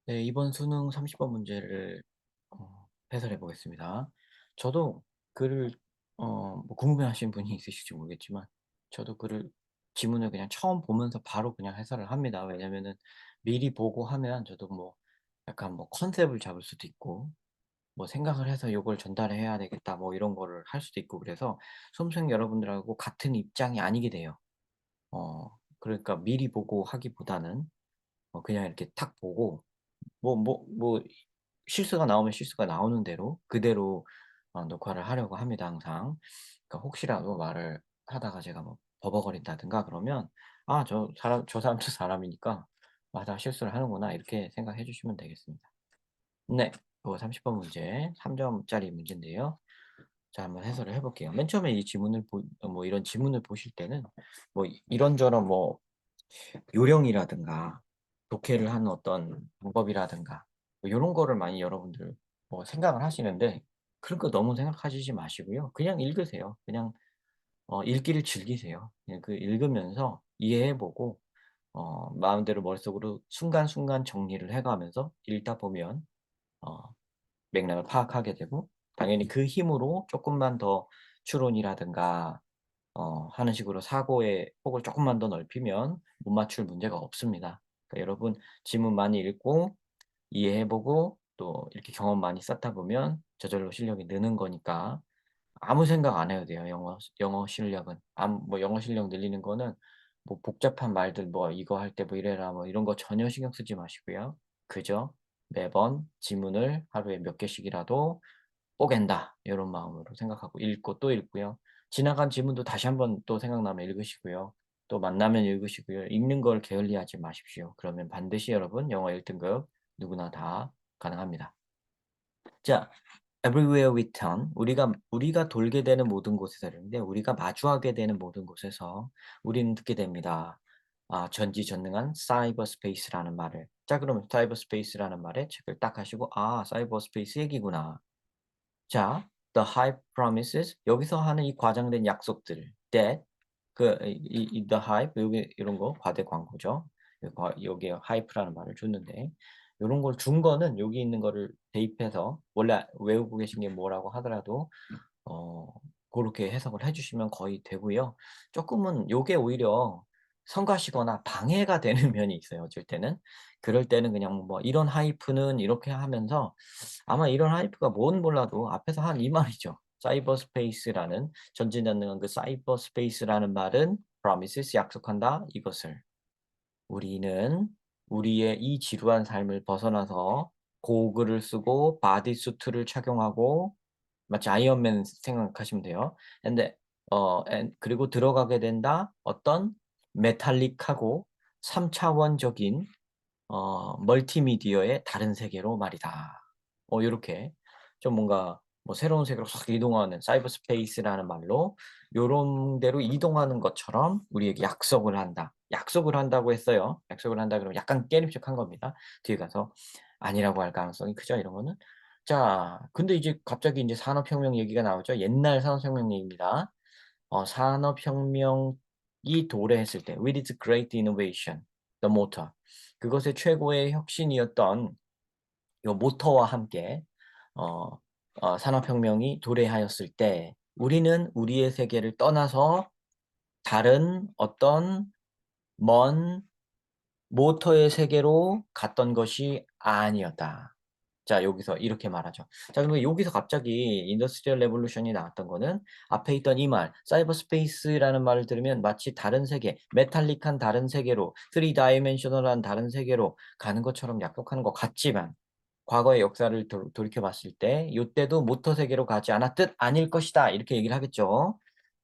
네, 이번 수능 30번 문제를 해설해 보겠습니다. 저도 글을 뭐 궁금해하시는 분이 있으실지 모르겠지만 저도 글을 지문을 그냥 처음 보면서 바로 그냥 해설을 합니다. 왜냐면은 미리 보고 하면 저도 뭐 약간 뭐 컨셉을 잡을 수도 있고 뭐 생각을 해서 요걸 전달해야 되겠다 뭐 이런 거를 할 수도 있고 그래서 수험생 여러분들하고 같은 입장이 아니게 돼요. 그러니까 미리 보고 하기보다는 그냥 이렇게 탁 보고 뭐 실수가 나오면 실수가 나오는 대로 그대로 녹화를 하려고 합니다 항상. 그러니까 혹시라도 말을 하다가 제가 뭐 버벅거린다든가 그러면 '아 저 사람도 사람이니까 아 다 실수를 하는구나.' 이렇게 생각해 주시면 되겠습니다. 네. 그 30번 문제 3 점짜리 문제인데요. 자 한번 해설을 해 볼게요. 맨 처음에 이 지문을 뭐 이런 지문을 보실 때는 뭐 이런저런 뭐 요령이라든가 독해를 하는 어떤 방법이라든가 뭐 요런 거를 많이 여러분들 뭐 생각을 하시는데 그런 거 너무 생각하시지 마시고요. 그냥 읽으세요. 그냥 읽기를 즐기세요. 그냥 그 읽으면서 이해해 보고 마음대로 머릿속으로 순간순간 정리를 해 가면서 읽다 보면 어 맥락을 파악하게 되고 당연히 그 힘으로 쪼끔만 더 추론이라든가 하는 식으로 사고의 폭을 쪼끔만 더 넓히면 못 맞출 문제가 없습니다. 그러니까 여러분 지문 많이 읽고 이해해 보고 또 이렇게 경험 많이 쌓다 보면 저절로 실력이 느는 거니까 아무 생각 안 해도 돼요, 영어 실력은. 뭐 영어 실력 늘리는 거는 뭐 복잡한 말들 뭐 "이거 할 때 뭐 이래라." 뭐 이런 거 전혀 신경 쓰지 마시고요. 그저 매번 지문을 하루에 몇 개씩이라도 뽀갠다 요런 마음으로 생각하고 읽고 또 읽고요. 지나간 지문도 다시 한번 또 생각나면 읽으시고요. 또 만나면 읽으시고요. 읽는 걸 게을리하지 마십시오. 그러면 반드시 여러분 영어 1 등급 누구나 다 가능합니다. 자, everywhere we turn 우리가 돌게 되는 모든 곳에서인데 우리가 마주하게 되는 모든 곳에서 우리는 듣게 됩니다. 전지전능한 사이버 스페이스라는 말을. 자, 그러면 사이버 스페이스라는 말에 체크를 딱 하시고 '아 사이버 스페이스 얘기구나.' 자, the hype promises 여기서 하는 이 과장된 약속들 that the hype 요게 요런 거 과대 광고죠. 여기에 hype라는 말을 줬는데 요런 걸 준 거는 여기 있는 거를 대입해서 원래 외우고 계신 게 뭐라고 하더라도 어 고렇게 해석을 해 주시면 거의 되고요. 쪼끔은 요게 오히려 성가시거나 방해가 되는 면이 있어요 어쩔 때는. 그럴 때는 그냥 뭐 "이런 하이프는" 이렇게 하면서 아마 이런 하이프가 뭔 몰라도 앞에서 한 이 말이죠. 사이버 스페이스라는 전지전능한 그 사이버 스페이스라는 말은 promises 약속한다 이것을. 우리는 우리의 이 지루한 삶을 벗어나서 고글을 쓰고 바디수트를 착용하고 마치 아이언맨 생각하시면 돼요. 근데 그리고 들어가게 된다. 어떤 메탈릭하고 3 차원적인 멀티미디어의 다른 세계로 말이다. 요렇게 좀 뭔가 뭐 새로운 세계로 확 이동하는 사이버 스페이스라는 말로 요런 데로 이동하는 것처럼 우리에게 약속을 한다. 약속을 한다고 했어요. 약속을 한다 그러면 약간 깨름직한 겁니다. 뒤에 가서 아니라고 할 가능성이 크죠, 이런 거는. 자, 근데 이제 갑자기 인제 산업혁명 얘기가 나오죠. 옛날 산업혁명 얘기입니다. 산업혁명이 도래했을 때 with its great innovation, the motor. 그것의 최고의 혁신이었던 요 모터와 함께 어 산업혁명이 도래하였을 때 우리는 우리의 세계를 떠나서 다른 어떤 먼 모터의 세계로 갔던 것이 아니었다. 자 여기서 이렇게 말하죠. 자 그러면 여기서 갑자기 인더스트리얼 레볼루션이 나왔던 거는 앞에 있던 이 말 사이버 스페이스라는 말을 들으면 마치 다른 세계, 메탈릭한 다른 세계로 3 다이멘셔널한 다른 세계로 가는 것처럼 약속하는 것 같지만 과거의 역사를 돌이켜 봤을 때 요때도 모터 세계로 가지 않았듯 아닐 것이다. 이렇게 얘기를 하겠죠.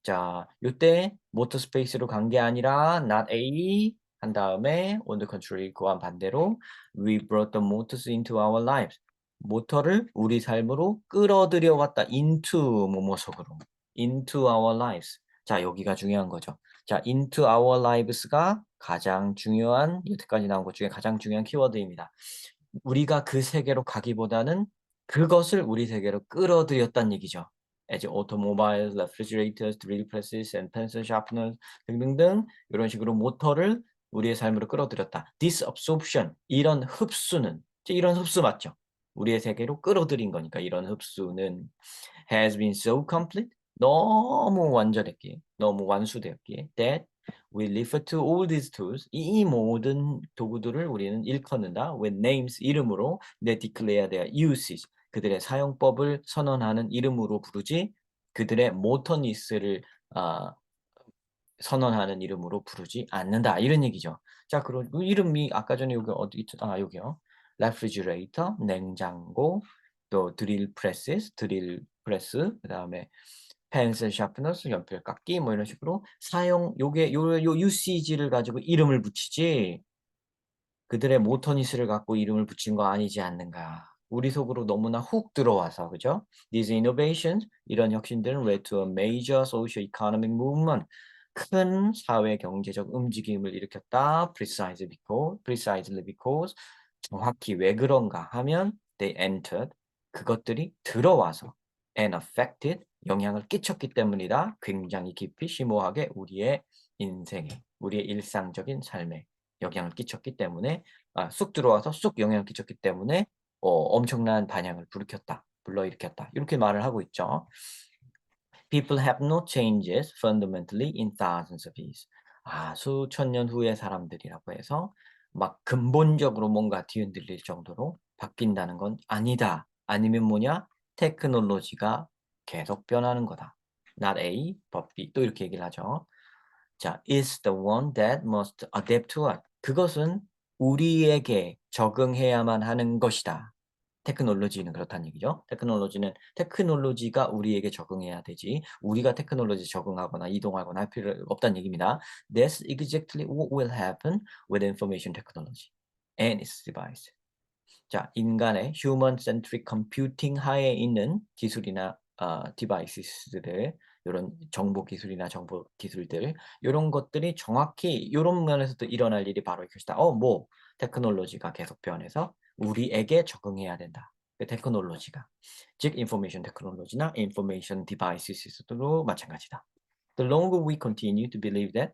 자 요때 모터 스페이스로 간 게 아니라 not A 한 다음에 on the contrary 그와 반대로 we brought the motors into our lives. 모터를 우리 삶으로 끌어들여 왔다. into 뭐뭐 속으로. into our lives. 자 여기가 중요한 거죠. 자 into our lives가 가장 중요한 여태까지 나온 것 중에 가장 중요한 키워드입니다. 우리가 그 세계로 가기보다는 그것을 우리 세계로 끌어들였다는 얘기죠. as automobiles, refrigerators, drill presses, and pencil sharpeners 등등등 이런 식으로 모터를 우리의 삶으로 끌어들였다. This absorption 이런 흡수는 이런 흡수 맞죠? 우리의 세계로 끌어들인 거니까 이런 흡수는 has been so complete 너무 완전했기에 너무 완수되었기에 that we refer to all these tools 이 모든 도구들을 우리는 일컫는다 with names 이름으로 they declare their usage 그들의 사용법을 선언하는 이름으로 부르지 그들의 모터니스를 아 선언하는 이름으로 부르지 않는다. 이런 얘기죠. 자 그럼 그 이름이 아까 전에 여기 어디 있죠? 아 여기요. refrigerator 냉장고 또 드릴 프레스 드릴 프레스 그다음에 펜슬 샤프너스 연필깎이 뭐 이런 식으로 사용 요게 요 유시지를 가지고 이름을 붙이지 그들의 모터니스를 갖고 이름을 붙인 거 아니지 않는가. 우리 속으로 너무나 훅 들어와서 그죠? These innovations 이런 혁신들은 led to a major socio-economic movement 큰 사회 경제적 움직임을 일으켰다. Precisely because 정확히 왜 그런가 하면 they entered 그것들이 들어와서 and affected 영향을 끼쳤기 때문이다. 굉장히 깊이 심오하게 우리의 인생에 우리의 일상적인 삶에 영향을 끼쳤기 때문에 쑥 들어와서 쑥 영향을 끼쳤기 때문에 엄청난 반향을 불러일으켰다. 이렇게 말을 하고 있죠. People have no changes fundamentally in thousands of years. 수천 년 후의 사람들이라고 해서 막 근본적으로 뭔가 뒤흔들릴 정도로 바뀐다는 건 아니다. 아니면 뭐냐? 테크놀로지가 계속 변하는 거다. Not A, but B. 또 이렇게 얘기를 하죠. 자, is the one that must adapt to us. 그것은 우리에게 적응해야만 하는 것이다. 테크놀로지는 그렇다는 얘기죠. 테크놀로지가 우리에게 적응해야 되지 우리가 테크놀로지에 적응하거나 이동하거나 할 필요 없다는 얘기입니다. That's exactly what will happen with information technology and its device. 자, 인간의 human centric computing 하에 있는 기술이나 devices들 요런 정보 기술이나 정보 기술들 요런 것들이 정확히 요런 면에서도 일어날 일이 바로 이것이다. 뭐 테크놀로지가 계속 변해서 우리에게 적응해야 된다. 그 테크놀로지가. 즉 인포메이션 테크놀로지나 인포메이션 디바이스도 마찬가지다. The longer we continue to believe that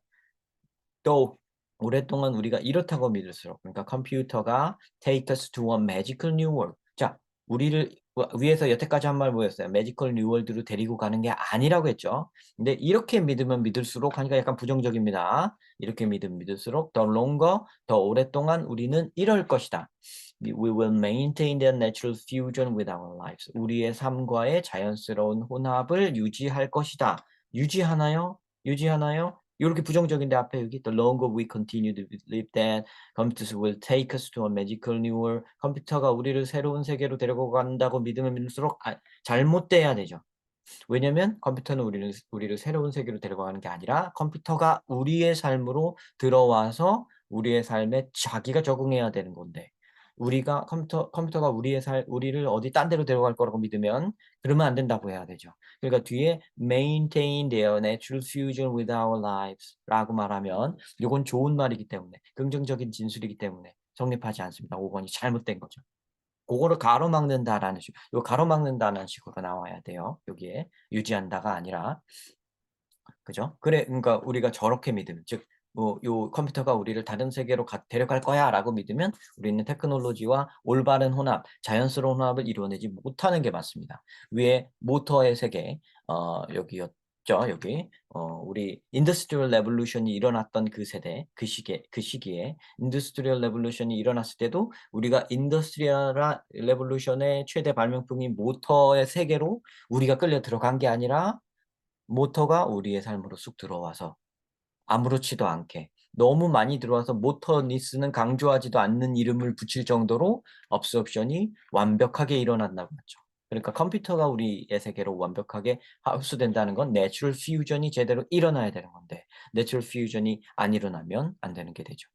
또 오랫동안 우리가 이렇다고 믿을수록 그러니까 컴퓨터가 take us to a magical new world. 자, 우리를 위에서 여태까지 한 말 뭐였어요? magical new world로 데리고 가는 게 아니라고 했죠. 근데 이렇게 믿으면 믿을수록 하니까 약간 부정적입니다. 이렇게 믿으면 믿을수록 the longer 더 오랫동안 우리는 이럴 것이다. We will maintain the natural fusion with our lives. 우리의 삶과의 자연스러운 혼합을 유지할 것이다. 유지하나요? 유지하나요? 요렇게 부정적인데 앞에 여기 the longer we continue to believe that computers will take us to a magical new world. 컴퓨터가 우리를 새로운 세계로 데리고 간다고 믿으면 믿을수록 잘못돼야 되죠. 왜냐면 컴퓨터는 우리를 새로운 세계로 데려가는 게 아니라 컴퓨터가 우리의 삶으로 들어와서 우리의 삶에 자기가 적응해야 되는 건데 우리가 컴퓨터가 우리를 어디 딴 데로 데려갈 거라고 믿으면 그러면 안 된다고 해야 되죠. 그러니까 뒤에 maintain their natural fusion with our lives라고 말하면 이건 좋은 말이기 때문에 긍정적인 진술이기 때문에 성립하지 않습니다. 5번이 잘못된 거죠. 그거를 가로막는다라는 식 요 가로막는다는 식으로 나와야 돼요. 여기에 유지한다가 아니라. 그죠? 그러니까 우리가 저렇게 믿으면 즉 요 컴퓨터가 우리를 다른 세계로 데려갈 거야라고 믿으면 우리는 테크놀로지와 올바른 혼합, 자연스러운 혼합을 이루어내지 못하는 게 맞습니다. 위에 모터의 세계 여기였죠. 여기 우리 인더스트리얼 레볼루션이 일어났던 그 세대, 그 시기에 인더스트리얼 레볼루션이 일어났을 때도 우리가 인더스트리얼 레볼루션의 최대 발명품인 모터의 세계로 우리가 끌려 들어간 게 아니라 모터가 우리의 삶으로 쑥 들어와서 아무렇지도 않게 너무 많이 들어와서 모터니스는 강조하지도 않는 이름을 붙일 정도로 absorption이 완벽하게 일어난다고 했죠. 그러니까 컴퓨터가 우리의 세계로 완벽하게 흡수된다는 건 natural fusion이 제대로 일어나야 되는 건데 natural fusion이 안 일어나면 안 되는 게 되죠.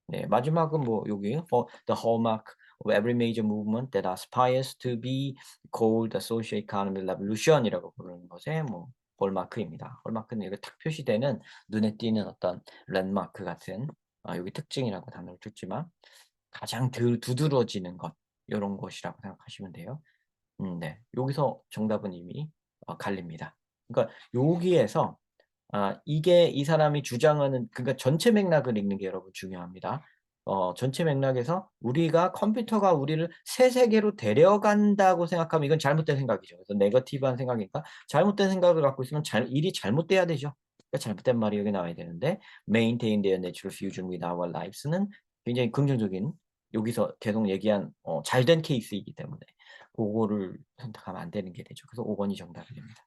네, 마지막은 뭐 여기 the hallmark of every major movement that aspires to be called the socio-economic revolution이라고 부르는 것의 뭐 홀마크입니다. 홀마크는 여기 탁 표시되는 눈에 띄는 어떤 랜드마크 같은 여기 특징이라고 단어를 줬지만 가장 두드러지는 것 요런 것이라고 생각하시면 돼요. 네. 여기서 정답은 이미 갈립니다. 그러니까 여기에서 이게 이 사람이 주장하는 그러니까 전체 맥락을 읽는 게 여러분 중요합니다. 전체 맥락에서 우리가 컴퓨터가 우리를 새 세계로 데려간다고 생각하면 이건 잘못된 생각이죠. 그래서 네거티브한 생각이니까 잘못된 생각을 갖고 있으면 일이 잘못돼야 되죠. 그러니까 잘못된 말이 여기 나와야 되는데 maintain their natural fusion with our lives는 굉장히 긍정적인 여기서 계속 얘기한 잘된 케이스이기 때문에 고거를 선택하면 안 되는 게 되죠. 그래서 5 번이 정답이 됩니다.